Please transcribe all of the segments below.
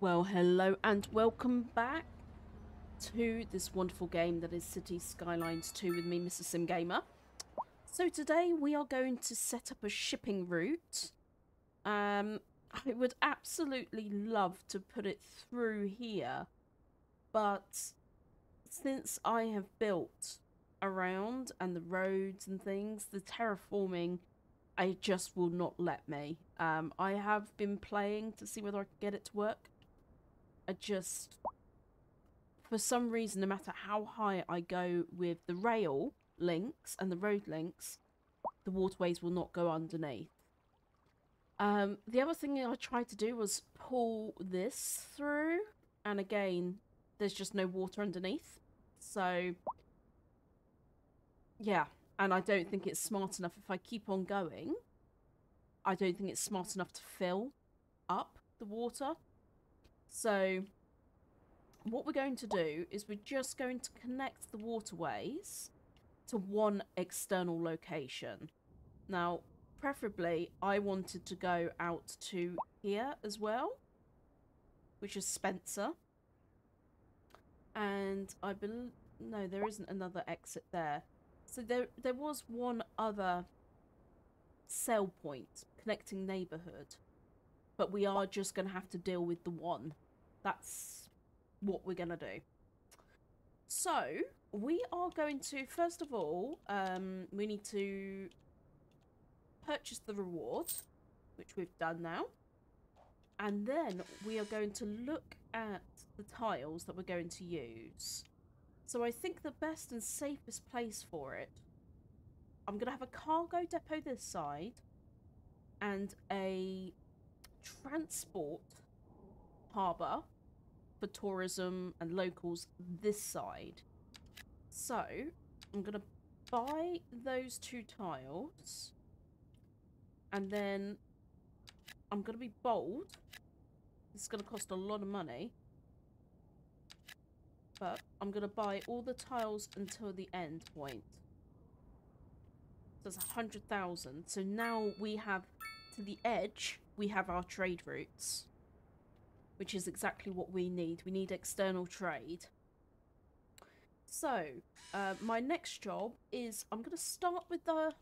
Well, hello and welcome back to this wonderful game that is Cities Skylines 2 with me, Mr. Sim Gamer. So today we are going to set up a shipping route. I would absolutely love to put it through here, but since I have built around and the roads and things, the terraforming, I just will not let me. I have been playing to see whether I can get it to work. For some reason, no matter how high I go with the rail links and the road links, the waterways will not go underneath. The other thing I tried to do was pull this through, and again, there's just no water underneath. So, yeah, and I don't think it's smart enough. If I keep on going, I don't think it's smart enough to fill up the water. So what we're going to do is we're just going to connect the waterways to one external location. Now, preferably, I wanted to go out to here as well, which is Spencer. And I believe... No, there isn't another exit there. So there was one other sell point connecting neighbourhood. But we are just going to have to deal with the one. That's what we're going to do. So, we are going to, first of all, we need to purchase the reward, which we've done now. And then we are going to look at the tiles that we're going to use. So I think the best and safest place for it, I'm going to have a cargo depot this side and a transport harbour for tourism and locals this side. So I'm going to buy those two tiles, and then I'm going to be bold. This is going to cost a lot of money, but I'm going to buy all the tiles until the end point. So that's 100,000. So now we have, to the edge, we have our trade routes, which is exactly what we need. We need external trade. So, my next job is I'm going to start with the...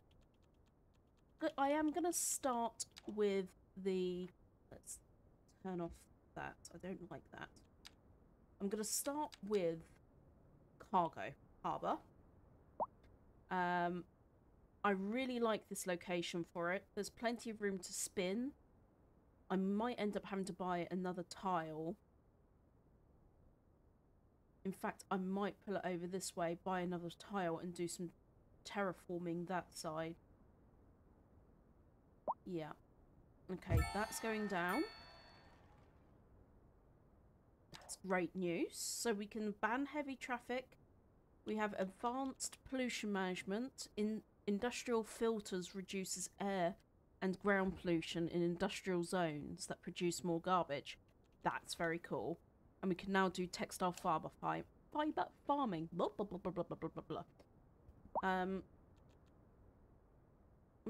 I am going to start with the... Let's turn off that. I don't like that. I'm going to start with cargo harbour. I really like this location for it. There's plenty of room to spin. I might end up having to buy another tile. In fact, I might pull it over this way, buy another tile, and do some terraforming that side. Yeah. Okay, that's going down. That's great news. So we can ban heavy traffic. We have advanced pollution management. Industrial filters reduces air and ground pollution in industrial zones that produce more garbage. That's very cool. And we can now do textile fiber farming. Blah, blah, blah, blah, blah, blah, blah, blah. I'm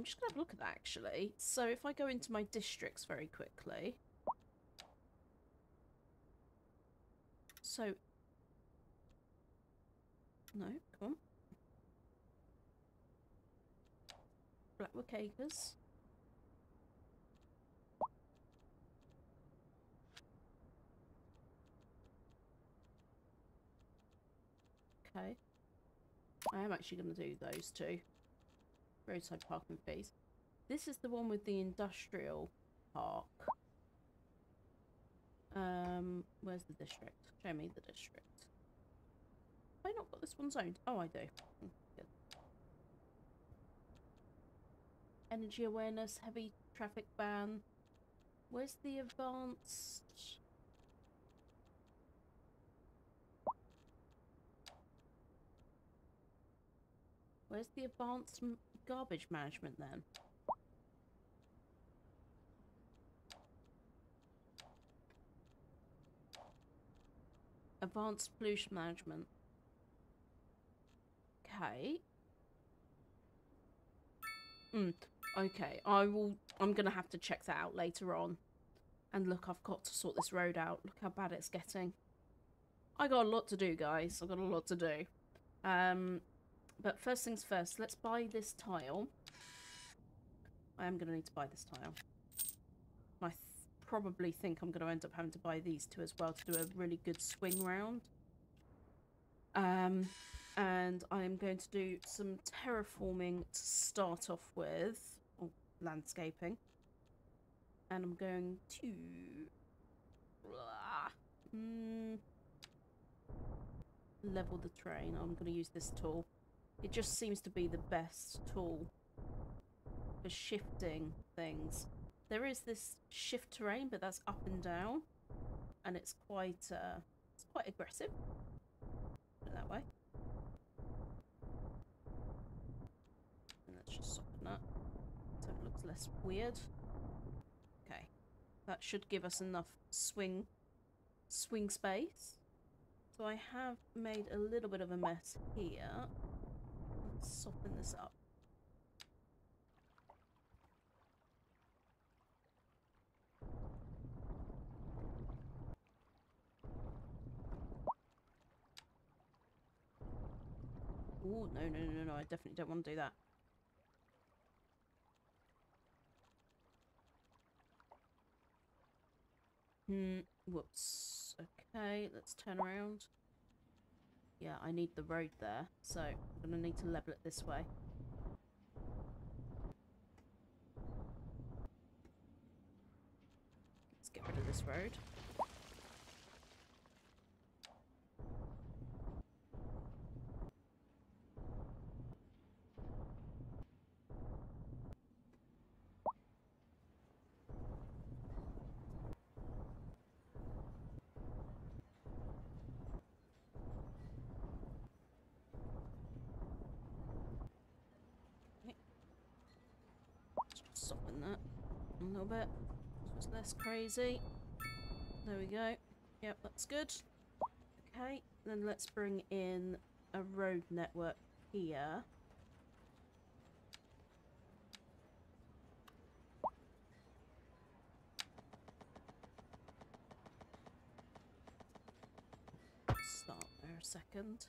just going to have a look at that, actually. So if I go into my districts very quickly. So... No, come on. Blackwood Acres. Okay. I am actually going to do those two. Roadside parking fees. This is the one with the industrial park. Where's the district? Show me the district. Have I not got this one zoned? Oh, I do. Good. Energy awareness, heavy traffic ban. Where's the advanced... Where's the advanced garbage management then? Advanced pollution management. Okay. Okay, I'm gonna have to check that out later on. And look, I've got to sort this road out. Look how bad it's getting. I got a lot to do, guys. I've got a lot to do. But first things first, let's buy this tile. I am going to need to buy this tile. I probably think I'm going to end up having to buy these two as well to do a really good swing round. And I am going to do some terraforming to start off with. Or landscaping. And I'm going to... level the terrain. I'm going to use this tool. It just seems to be the best tool for shifting things. There is this shift terrain, but that's up and down, and it's quite aggressive. Put it that way. And let's just soften that so it looks less weird. Okay, that should give us enough swing space. So I have made a little bit of a mess here. Let's soften this up. Oh, no, I definitely don't want to do that. Whoops. Okay, let's turn around. Yeah, I need the road there, so I'm going to need to level it this way. Let's get rid of this road. Soften that a little bit. Just less crazy. There we go. Yep, that's good. Okay, then let's bring in a road network here. Start there a second.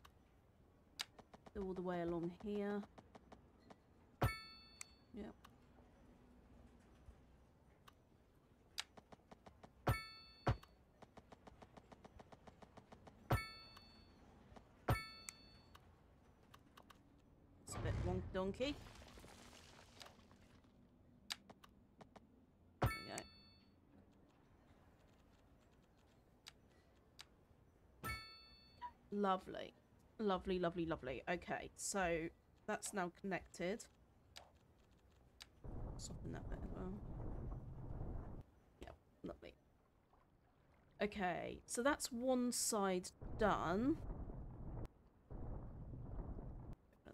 Go all the way along here. Yep. It's a bit wonk donkey. There we go. Lovely. Lovely, lovely, lovely. Okay, so that's now connected. Soften that bit as well. Yep, lovely. Okay, so that's one side done.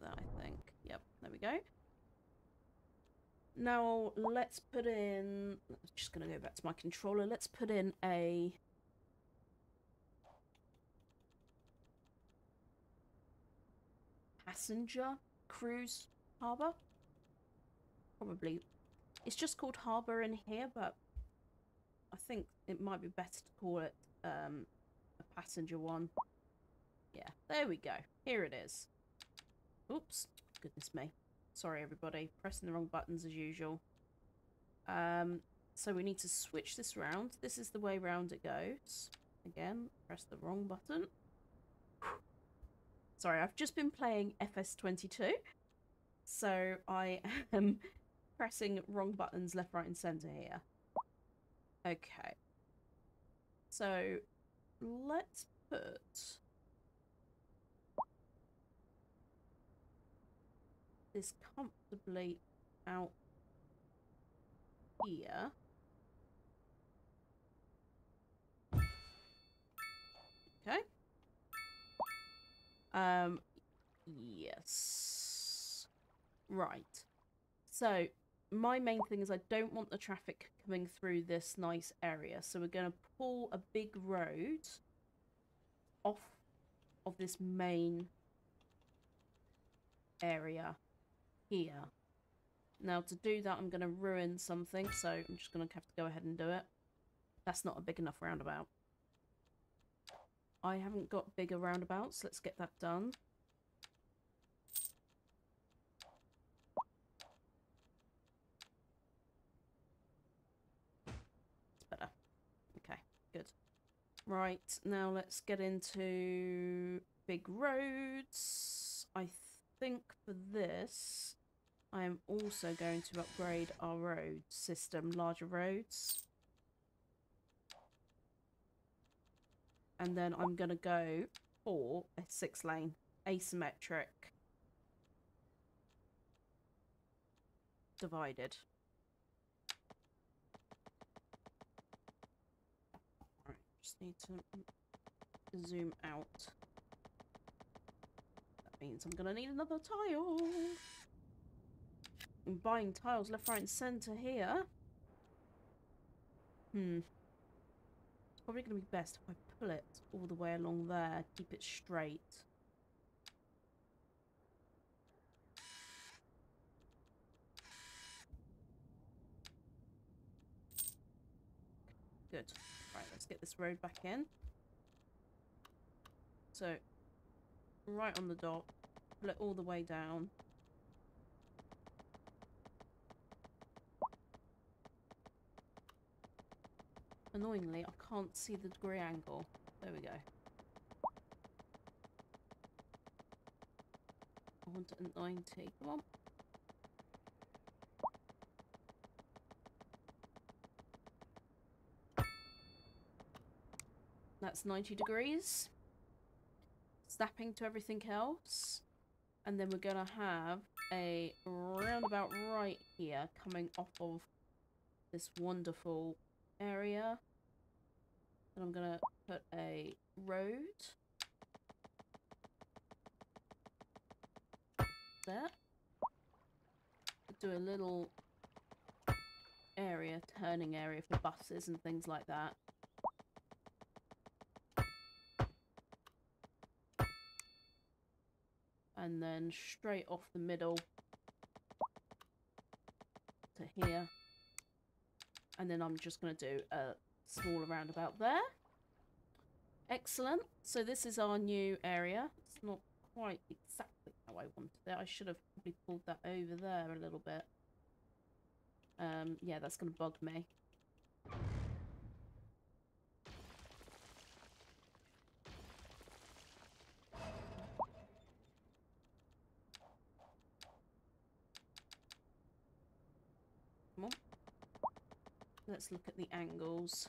That, I think. Yep, there we go. Now let's put in... I'm just going to go back to my controller. Let's put in a... passenger cruise harbour. Probably. It's just called harbour in here, but I think it might be better to call it a passenger one. Yeah, there we go. Here it is. Oops. Goodness me. Sorry, everybody. Pressing the wrong buttons as usual. So we need to switch this round. This is the way round it goes. Again, press the wrong button. Sorry, I've just been playing FS22. So I am pressing wrong buttons left, right and centre here. Okay. So let's put... this comfortably out here. Okay. Yes. Right. So my main thing is I don't want the traffic coming through this nice area. So we're going to pull a big road off of this main area here. Now to do that I'm going to ruin something, so I'm just going to have to go ahead and do it. That's not a big enough roundabout. I haven't got bigger roundabouts. Let's get that done. It's better. Okay, good. Right, now let's get into big roads. I think for this, I am also going to upgrade our road system, larger roads. And then I'm going to go for a 6-lane asymmetric divided. Right, just need to zoom out. That means I'm going to need another tile. I'm buying tiles left, right and centre here. It's probably going to be best if I pull it all the way along there, keep it straight. Good. Right, let's get this road back in. So, right on the dot, pull it all the way down. Annoyingly, I can't see the degree angle. There we go. I want it at 90. Come on. That's 90 degrees. Snapping to everything else. And then we're going to have a roundabout right here coming off of this wonderful area. And I'm going to put a road there. Do a little area, turning area for buses and things like that. And then straight off the middle to here. And then I'm just going to do a smaller roundabout there. Excellent. So this is our new area. It's not quite exactly how I wanted it. I should have probably pulled that over there a little bit. Yeah, that's going to bug me. Come on. Let's look at the angles.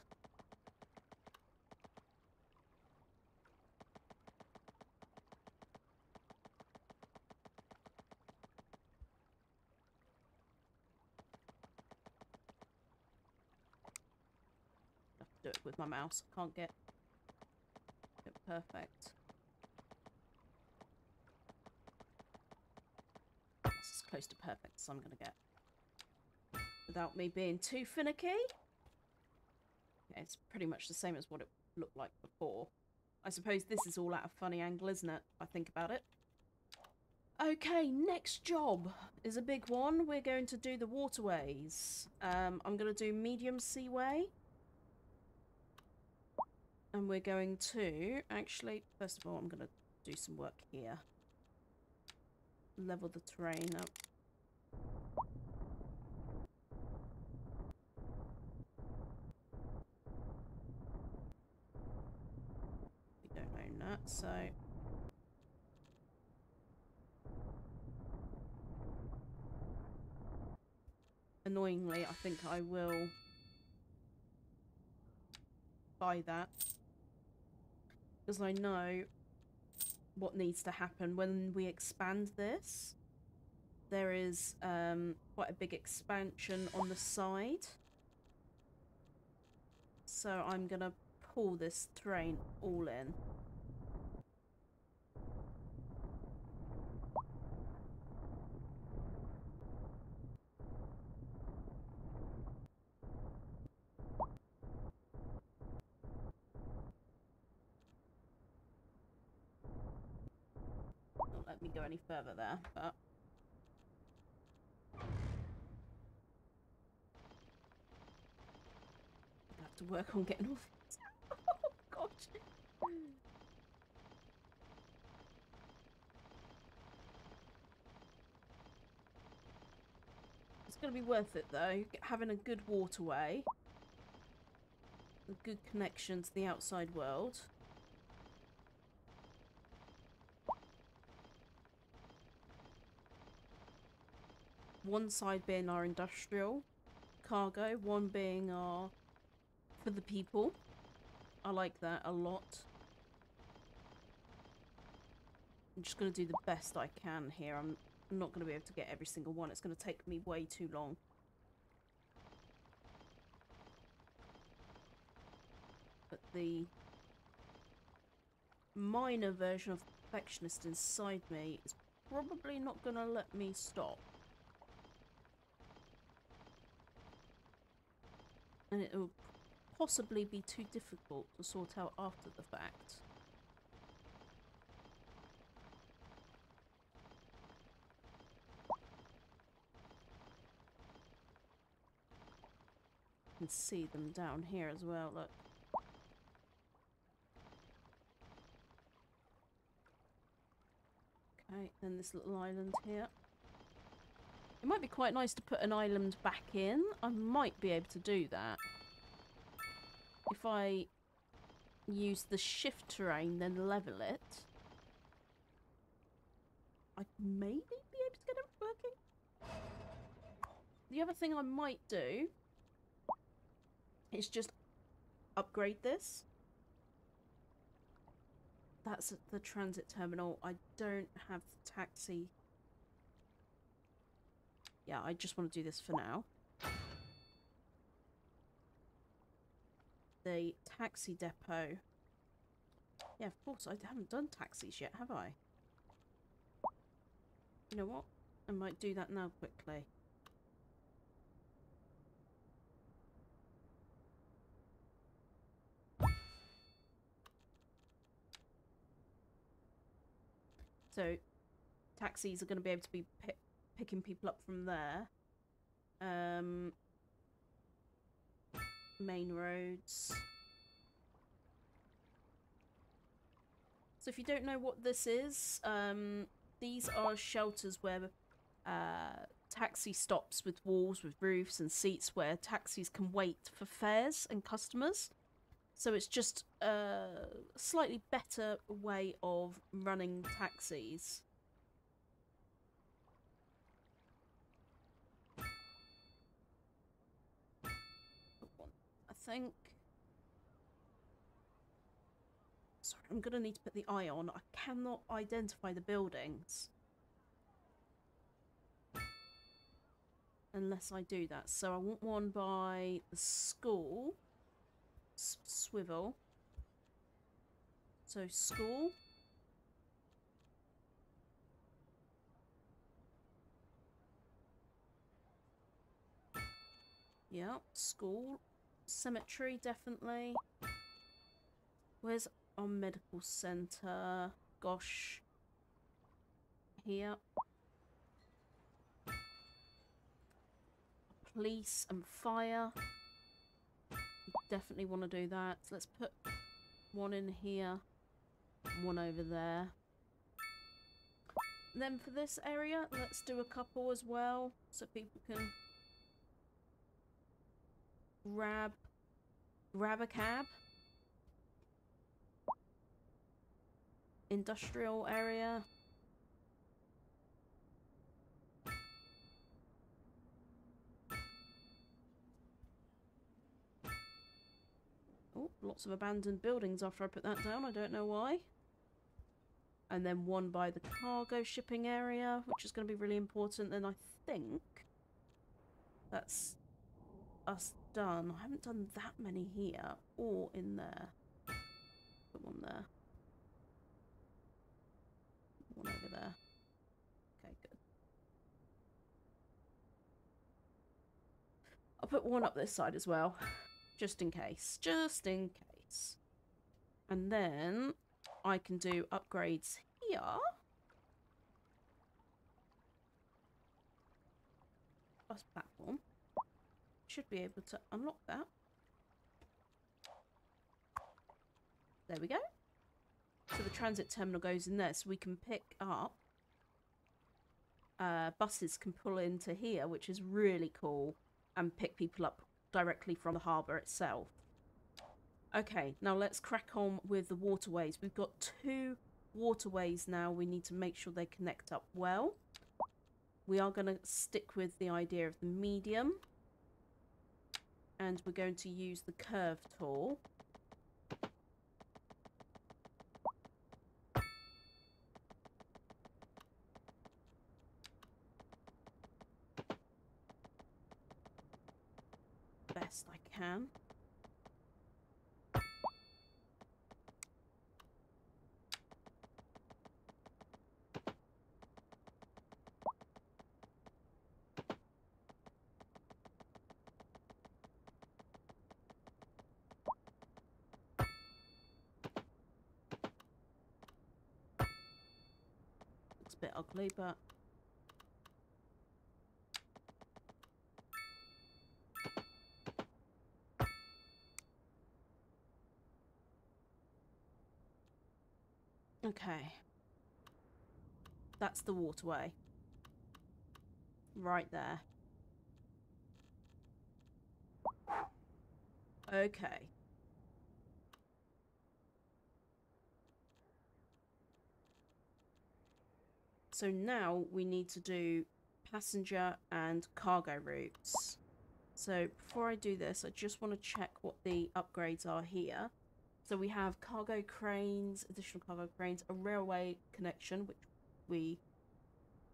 I have to do it with my mouse. I can't get it perfect. This is close to perfect, so I'm going to get. Without me being too finicky. Yeah, it's pretty much the same as what it looked like before. I suppose this is all at a funny angle, isn't it? I think about it. Okay, next job is a big one. We're going to do the waterways. I'm going to do medium seaway. And we're going to... Actually, first of all, I'm going to do some work here. Level the terrain up. That, so annoyingly I think I will buy that because I know what needs to happen when we expand this. There is quite a big expansion on the side, so I'm gonna pull this terrain all in. Not let me go any further there, but I have to to work on getting all these. Oh, God. It's going to be worth it, though. Having a good waterway. A good connection to the outside world. One side being our industrial cargo, one being our for the people. I like that a lot. I'm just going to do the best I can here. I'm not going to be able to get every single one. It's going to take me way too long. But the minor version of the perfectionist inside me is probably not going to let me stop. And it will possibly be too difficult to sort out after the fact. You can see them down here as well, look. Okay, then this little island here. It might be quite nice to put an island back in. I might be able to do that. If I use the shift terrain, then level it, I maybe be able to get it working. The other thing I might do is just upgrade this. That's the transit terminal. I don't have the taxi. Yeah, I just want to do this for now. The taxi depot. Yeah, of course, I haven't done taxis yet, have I? You know what? I might do that now quickly. So, taxis are going to be able to be picking people up from there. Main roads. So if you don't know what this is, these are shelters where taxi stops with walls, with roofs and seats where taxis can wait for fares and customers. So it's just a slightly better way of running taxis. I think... Sorry, I'm going to need to put the eye on. I cannot identify the buildings unless I do that. So I want one by the school. Swivel. So school. Yeah, school. Cemetery, definitely. Where's our medical centre? Gosh. Here. Police and fire. Definitely want to do that. So let's put one in here. One over there. And then for this area, let's do a couple as well. So people can grab a cab. Industrial area. Oh, lots of abandoned buildings after I put that down. I don't know why. And then one by the cargo shipping area, which is going to be really important. Then I think that's us done. I haven't done that many here or in there. Put one there. One over there. Okay, good. I'll put one up this side as well. Just in case. Just in case. And then I can do upgrades here. Plus platform. Should be able to unlock that. There we go. So the transit terminal goes in there, so we can pick up buses can pull into here, which is really cool, and pick people up directly from the harbour itself. Okay, now let's crack on with the waterways. We've got 2 waterways now. We need to make sure they connect up well. We are going to stick with the idea of the medium, and we're going to use the curve tool. Best I can. Looks a bit ugly, but okay. That's the waterway. Right there. Okay. So now we need to do passenger and cargo routes. So before I do this, I just want to check what the upgrades are here. So we have cargo cranes, additional cargo cranes, a railway connection, which we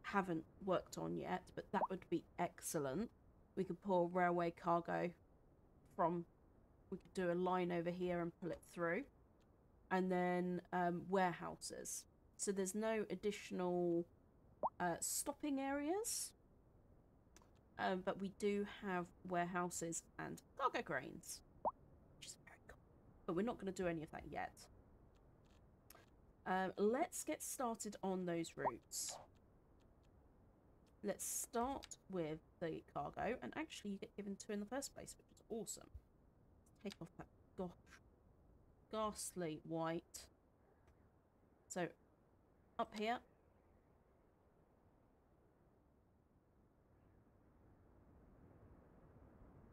haven't worked on yet, but that would be excellent. We could pull railway cargo from, we could do a line over here and pull it through. And then warehouses. So there's no additional stopping areas, but we do have warehouses and cargo cranes, which is very cool. But we're not going to do any of that yet. Let's get started on those routes. Let's start with the cargo, and actually you get given 2 in the first place, which is awesome. Let's take off that ghastly white. So up here,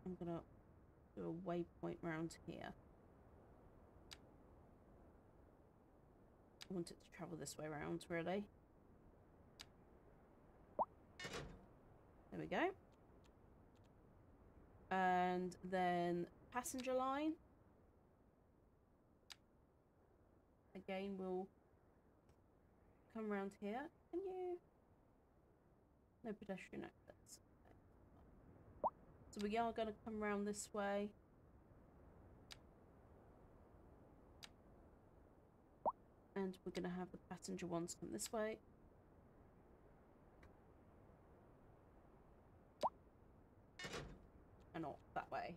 I'm gonna do a waypoint round here. I want it to travel this way around, really. There we go. And then passenger line. Again, we'll come around here. Can you? No pedestrian access. So we are going to come around this way. And we're going to have the passenger ones come this way. And not that way.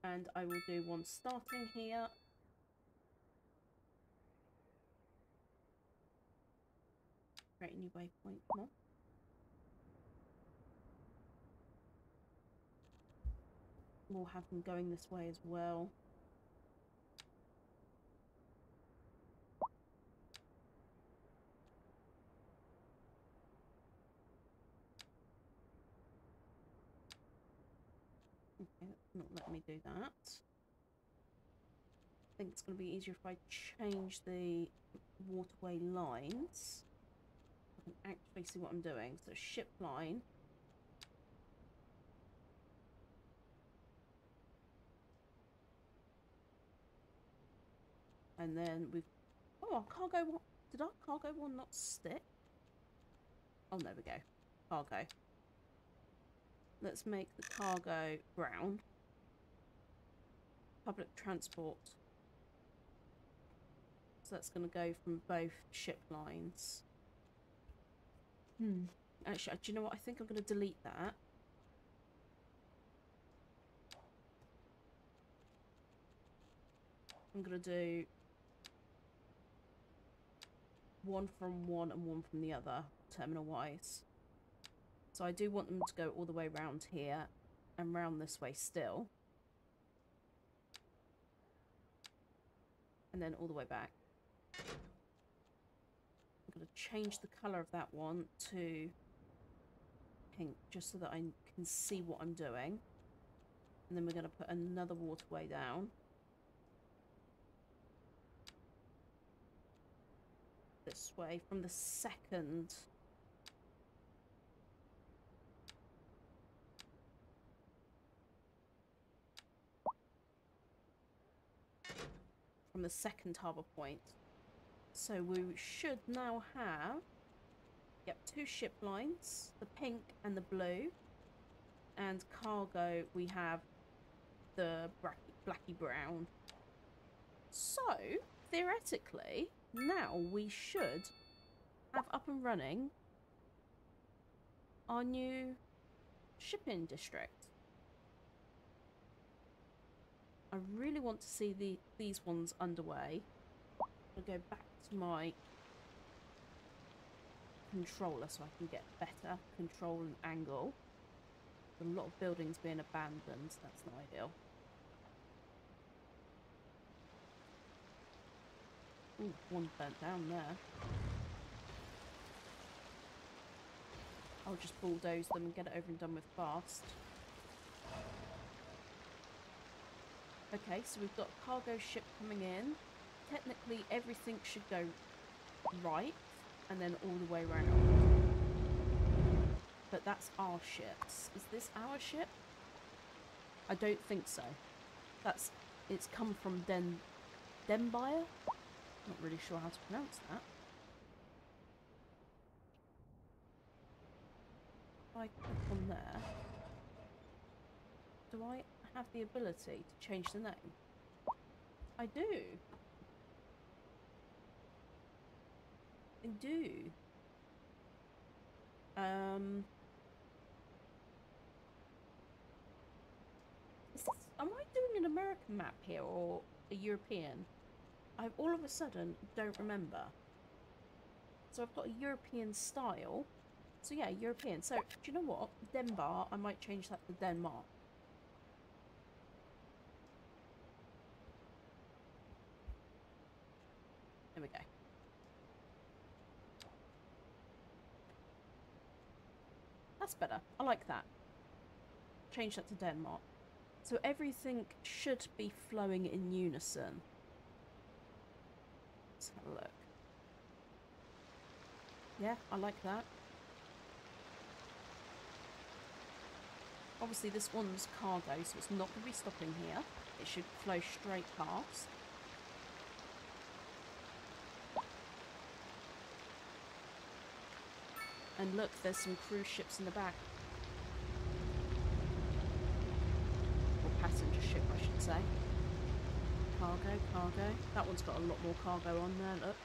And I will do one starting here. Create a new waypoint. Come on. We'll have them going this way as well. Okay, that's not letting me do that. I think it's going to be easier if I change the waterway lines. I can actually see what I'm doing. So ship line. And then we've... Oh, our cargo one... Did our cargo one not stick? Oh, there we go. Cargo. Let's make the cargo brown. Public transport. So that's going to go from both ship lines. Actually, do you know what? I think I'm going to delete that. I'm going to do one from one and one from the other, terminal-wise. So I do want them to go all the way around here and round this way still. and then all the way back. I'm going to change the colour of that one to pink, just so that I can see what I'm doing. And then we're going to put another waterway down. This way, from the second. From the second harbour point. So we should now have, yep, 2 ship lines, the pink and the blue. And cargo, we have the blacky brown. So, theoretically, now we should have up and running our new shipping district. I really want to see these ones underway. I'll go back to my controller so I can get better control and angle. A lot of buildings being abandoned, so that's not ideal. Ooh, one burnt down there. I'll just bulldoze them and get it over and done with fast. Okay, so we've got a cargo ship coming in. Technically, everything should go right, and then all the way around. But that's our ships. Is this our ship? I don't think so. It's come from Denbire? Not really sure how to pronounce that. If I click on there, do I have the ability to change the name? I do. I do. Am I doing an American map here or a European? I all of a sudden don't remember. So I've got a European style. So yeah, European. So do you know what? Denbar, I might change that to Denmark. There we go. That's better. I like that. Change that to Denmark. So everything should be flowing in unison. Let's have a look. Yeah, I like that. Obviously this one's cargo, so it's not going to be stopping here. It should flow straight past. And look, there's some cruise ships in the back. Or passenger ship, I should say. Cargo, cargo. That one's got a lot more cargo on there, look.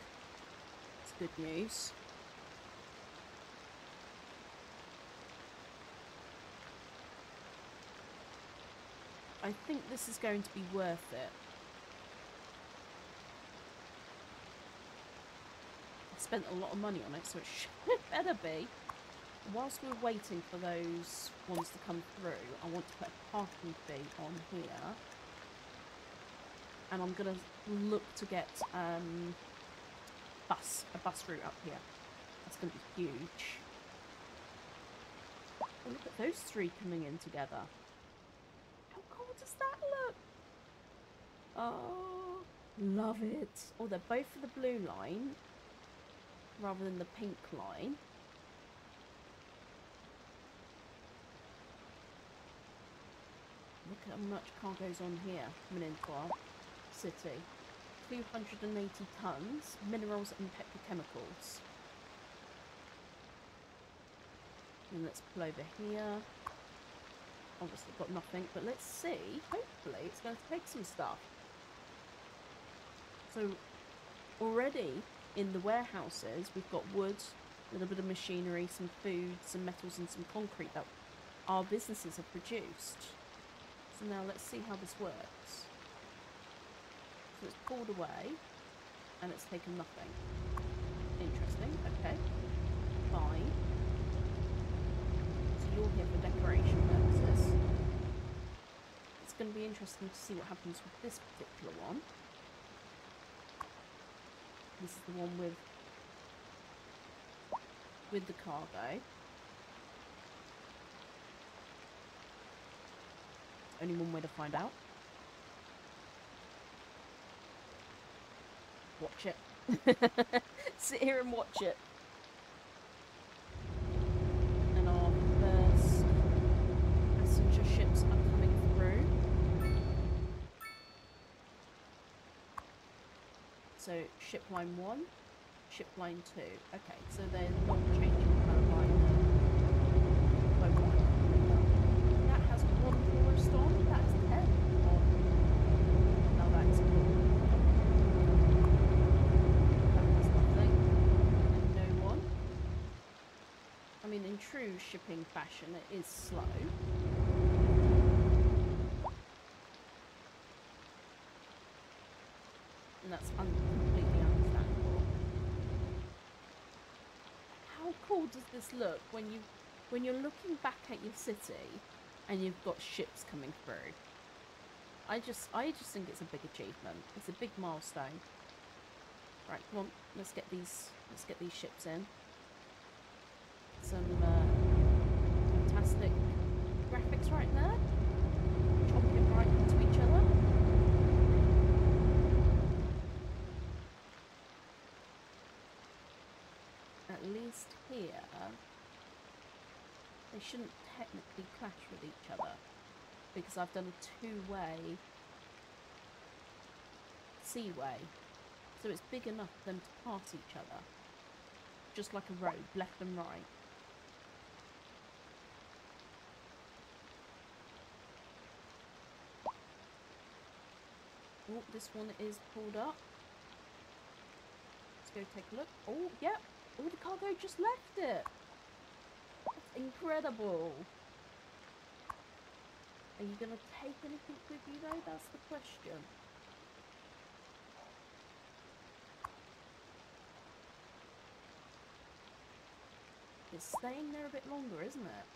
It's good news. I think this is going to be worth it. I spent a lot of money on it, so it should better be. Whilst we're waiting for those ones to come through, I want to put a parking fee on here. And I'm going to look to get a bus route up here. That's going to be huge. Oh, look at those 3 coming in together. How cool does that look? Oh, love it. Oh, they're both for the blue line rather than the pink line. Look at how much cargo's on here coming into our city. 280 tons, minerals and petrochemicals. And let's pull over here. Obviously got nothing, but let's see. Hopefully it's going to take some stuff. So already in the warehouses we've got wood, a little bit of machinery, some food, some metals and some concrete that our businesses have produced. So now let's see how this works. So it's pulled away and it's taken nothing. Interesting, okay. Fine. So you're here for decoration purposes. It's going to be interesting to see what happens with this particular one. This is the one with the cargo. Only one way to find out. Watch it. Sit here and watch it. And our first passenger ships are coming through. So ship line 1, ship line 2. Okay, so they're not changing kind of line by one. That has 1 tourist on, that has 10 on. Now that's cool. That has nothing. And no one. I mean, in true shipping fashion, it is slow. And that's completely understandable. How cool does this look when you're looking back at your city and you've got ships coming through? I just think it's a big achievement. It's a big milestone. Right, come on, let's get these ships in. Some fantastic graphics right there. Chomping right into each other. At least here, they shouldn't technically clash with each other because I've done a two-way seaway, so it's big enough for them to pass each other, just like a road, left and right. Oh, this one is pulled up. Let's go take a look. Oh, yep. Oh, the cargo just left it. That's incredible. Are you going to take anything with you, though? That's the question. It's staying there a bit longer, isn't it?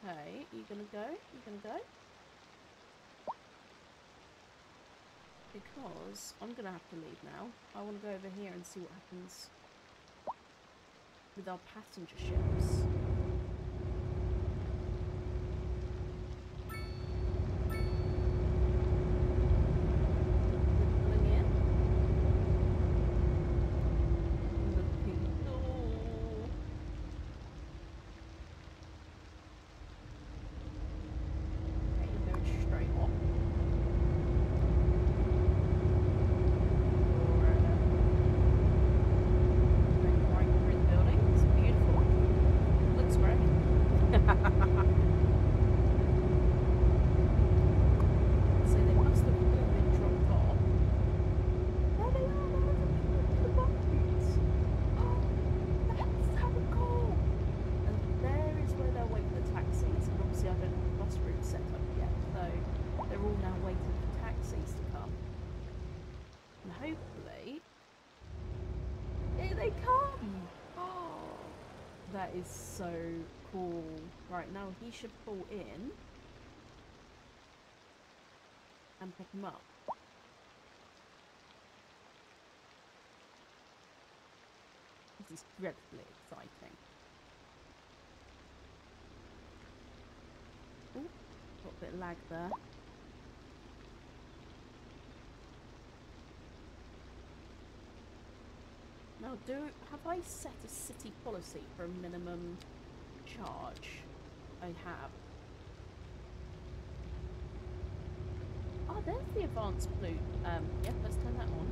Okay, you gonna go? You gonna go? Because I'm gonna have to leave now. I want to go over here and see what happens with our passenger ships. That is so cool. Right, now he should pull in and pick him up. This is dreadfully exciting. Ooh, got a bit of lag there. Now, have I set a city policy for a minimum charge? I have. Oh, there's the advanced flute. Yep, let's turn that on.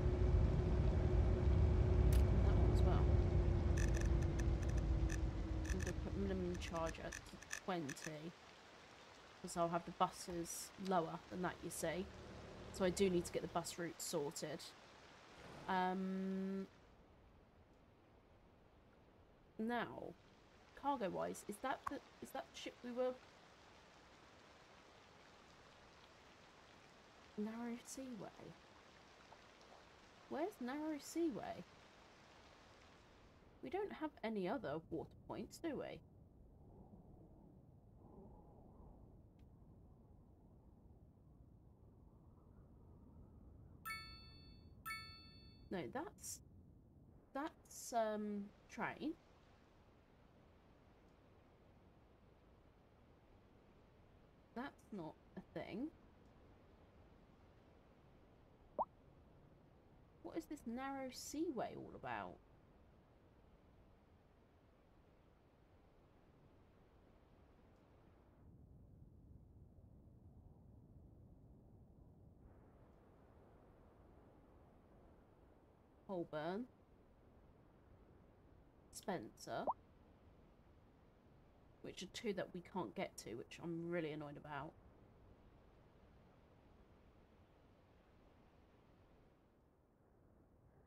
Turn that on as well. I'm going to put minimum charge at 20. Because I'll have the buses lower than that, you see. So I do need to get the bus route sorted. Now, cargo-wise, is that the ship we were... Narrow Seaway? Where's Narrow Seaway? We don't have any other water points, do we? No, that's train. That's not a thing. What is this narrow seaway all about? Holborn. Spencer. Which are two that we can't get to, which I'm really annoyed about.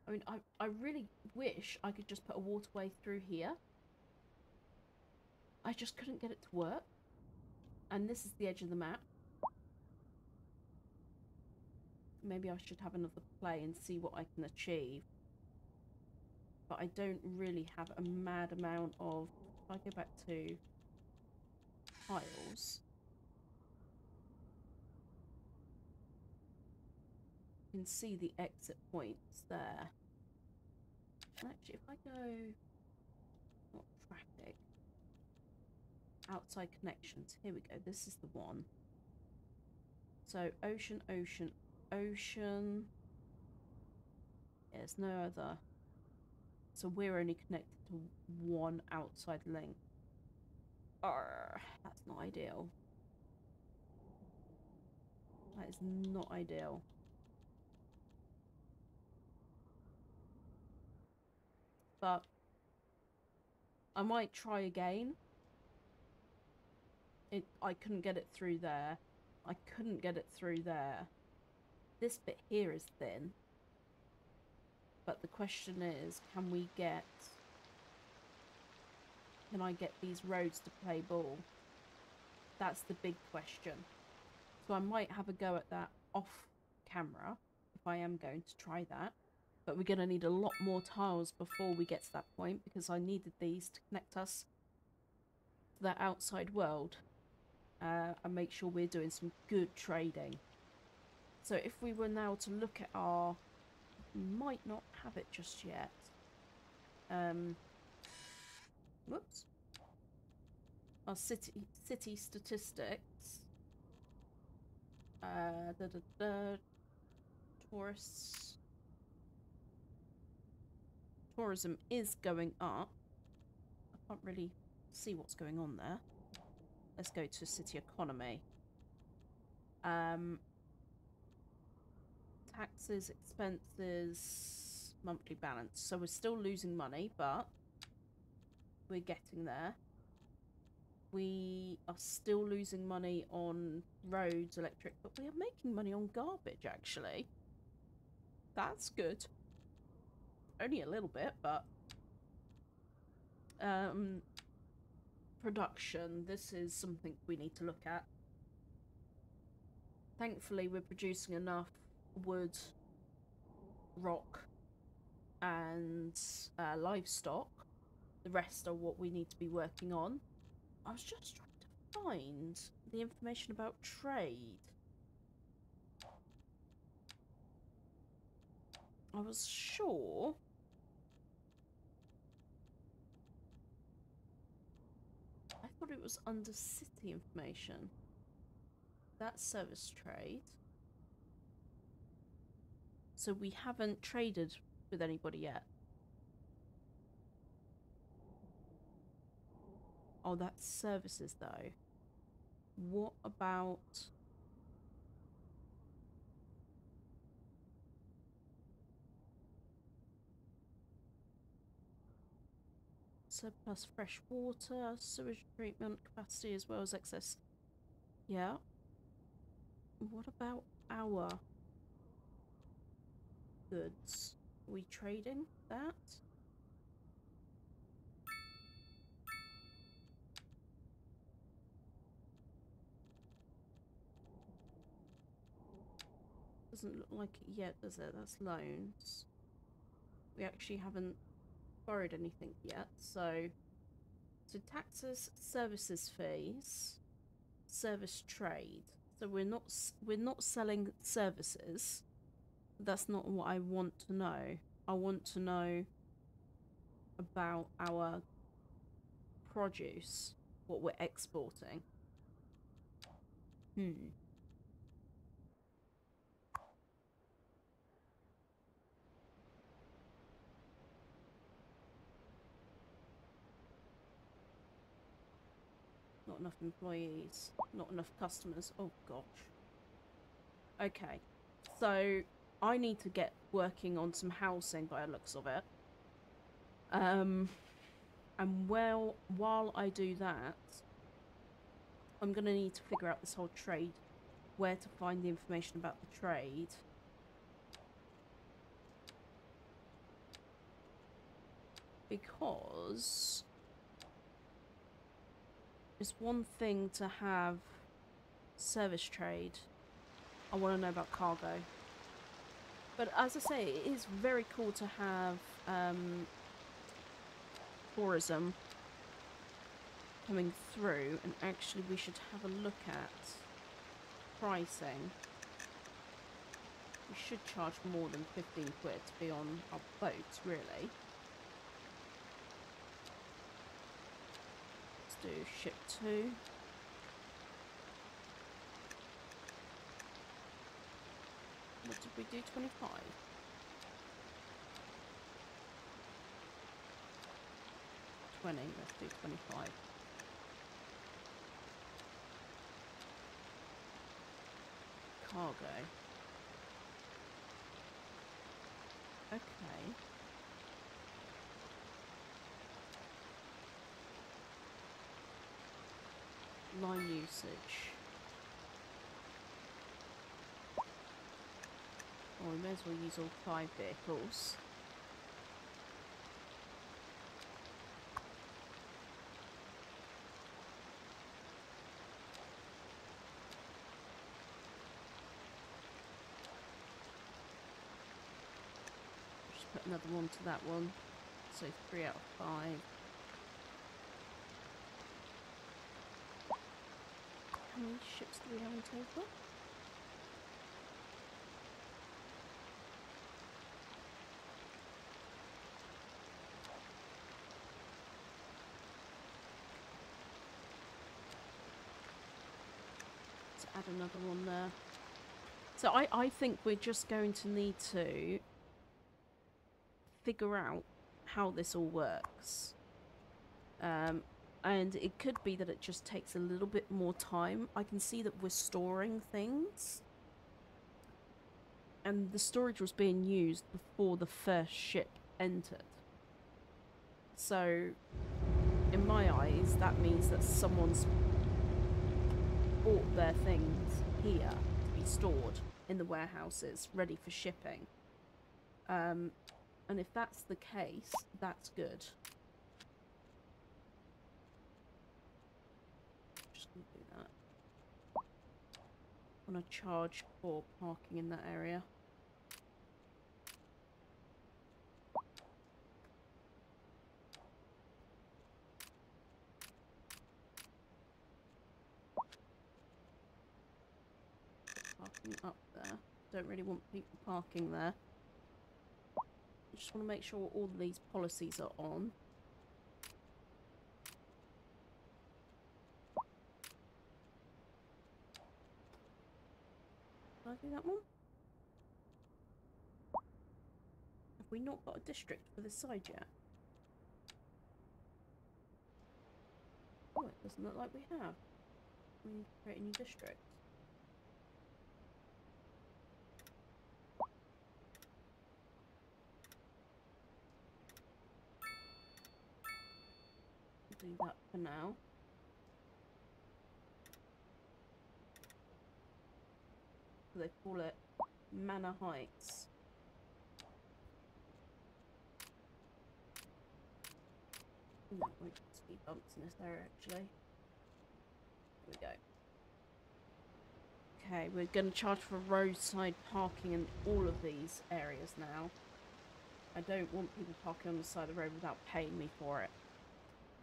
I mean, I really wish I could just put a waterway through here. I just couldn't get it to work. And this is the edge of the map. Maybe I should have another play and see what I can achieve. But I don't really have a mad amount of... If I go back to tiles... You can see the exit points there. Actually, if I go... Not traffic. Outside connections. Here we go. This is the one. So, ocean, ocean, ocean. There's no other. So we're only connected to one outside link. That's not ideal. That is not ideal. But I might try again. I couldn't get it through there. I couldn't get it through there. This bit here is thin. But the question is, can I get these roads to play ball? That's the big question. So I might have a go at that off camera, if I am going to try that. But we're going to need a lot more tiles before we get to that point, because I needed these to connect us to that outside world. And make sure we're doing some good trading. So if we were now to look at our... Might not have it just yet. Whoops. Our city statistics. Tourists. Tourism is going up. I can't really see what's going on there. Let's go to city economy. Taxes, expenses, monthly balance. So we're still losing money, but we're getting there. We are still losing money on roads, electric, but we are making money on garbage, actually. That's good. Only a little bit, but... production. This is something we need to look at. Thankfully, we're producing enough wood, rock, and livestock. The rest are what we need to be working on. I was just trying to find the information about trade. I was sure... I thought it was under city information. That's service trade. So we haven't traded with anybody yet. Oh, that's services though. What about... surplus fresh water, sewage treatment capacity as well as excess. Yeah. What about our goods? Are we trading that? Doesn't look like it yet, does it? That's loans. We actually haven't borrowed anything yet, so taxes, services fees, service trade. So we're not selling services. That's not what I want to know. I want to know about our produce, what we're exporting. Not enough employees, not enough customers. Oh gosh. Okay, so I need to get working on some housing by the looks of it. And while I do that, I'm going to need to figure out this whole trade, where to find the information about the trade. Because it's one thing to have service trade. I want to know about cargo. But as I say, it is very cool to have tourism coming through, and actually we should have a look at pricing. We should charge more than 15 quid to be on our boat, really. Let's do ship 2. What did we do? 25? Let's do 25. Cargo. Okay. Line usage. Oh, we may as well use all 5 vehicles. Just put another one to that one. So 3 out of 5. How many ships do we have in total? Add another one there. So I think we're just going to need to figure out how this all works. And it could be that it just takes a little bit more time. I can see that we're storing things. And the storage was being used before the first ship entered. So, in my eyes, that means that someone's bought their things here to be stored in the warehouses, ready for shipping. And if that's the case, that's good. Just gonna do that. I want to charge for parking in that area. Parking up there. Don't really want people parking there. I just want to make sure all of these policies are on. Can I do that one? Have we not got a district for this side yet? Oh, it doesn't look like we have. We need to create a new district. Do that for now. So they call it Manor Heights. No, we can speed bumps in this area actually. There we go. Okay, we're going to charge for roadside parking in all of these areas now. I don't want people parking on the side of the road without paying me for it.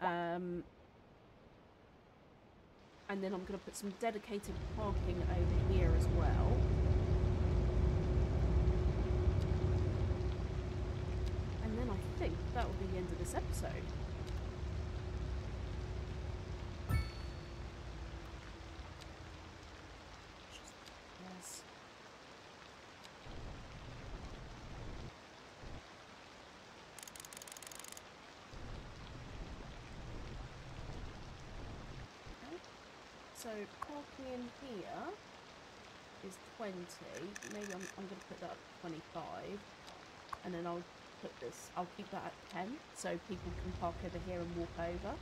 And then I'm going to put some dedicated parking over here as well. And then I think that will be the end of this episode. Yes. Okay. So parking in here is 20. Maybe I'm going to put that up to 25. And then I'll keep that at 10, so people can park over here and walk over.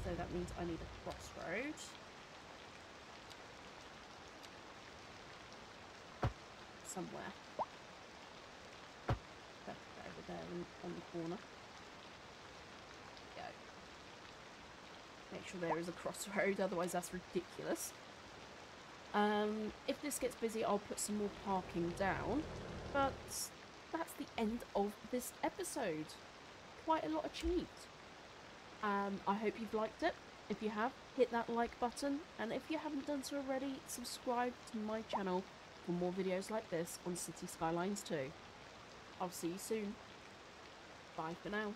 So that means I need a crossroad. Somewhere. Over there on the corner. Go. Make sure there is a crossroad, otherwise that's ridiculous. If this gets busy, I'll put some more parking down, but that's the end of this episode. Quite a lot achieved. I hope you've liked it. If you have, hit that like button, and if you haven't done so already, subscribe to my channel for more videos like this on City Skylines 2. I'll see you soon. Bye for now.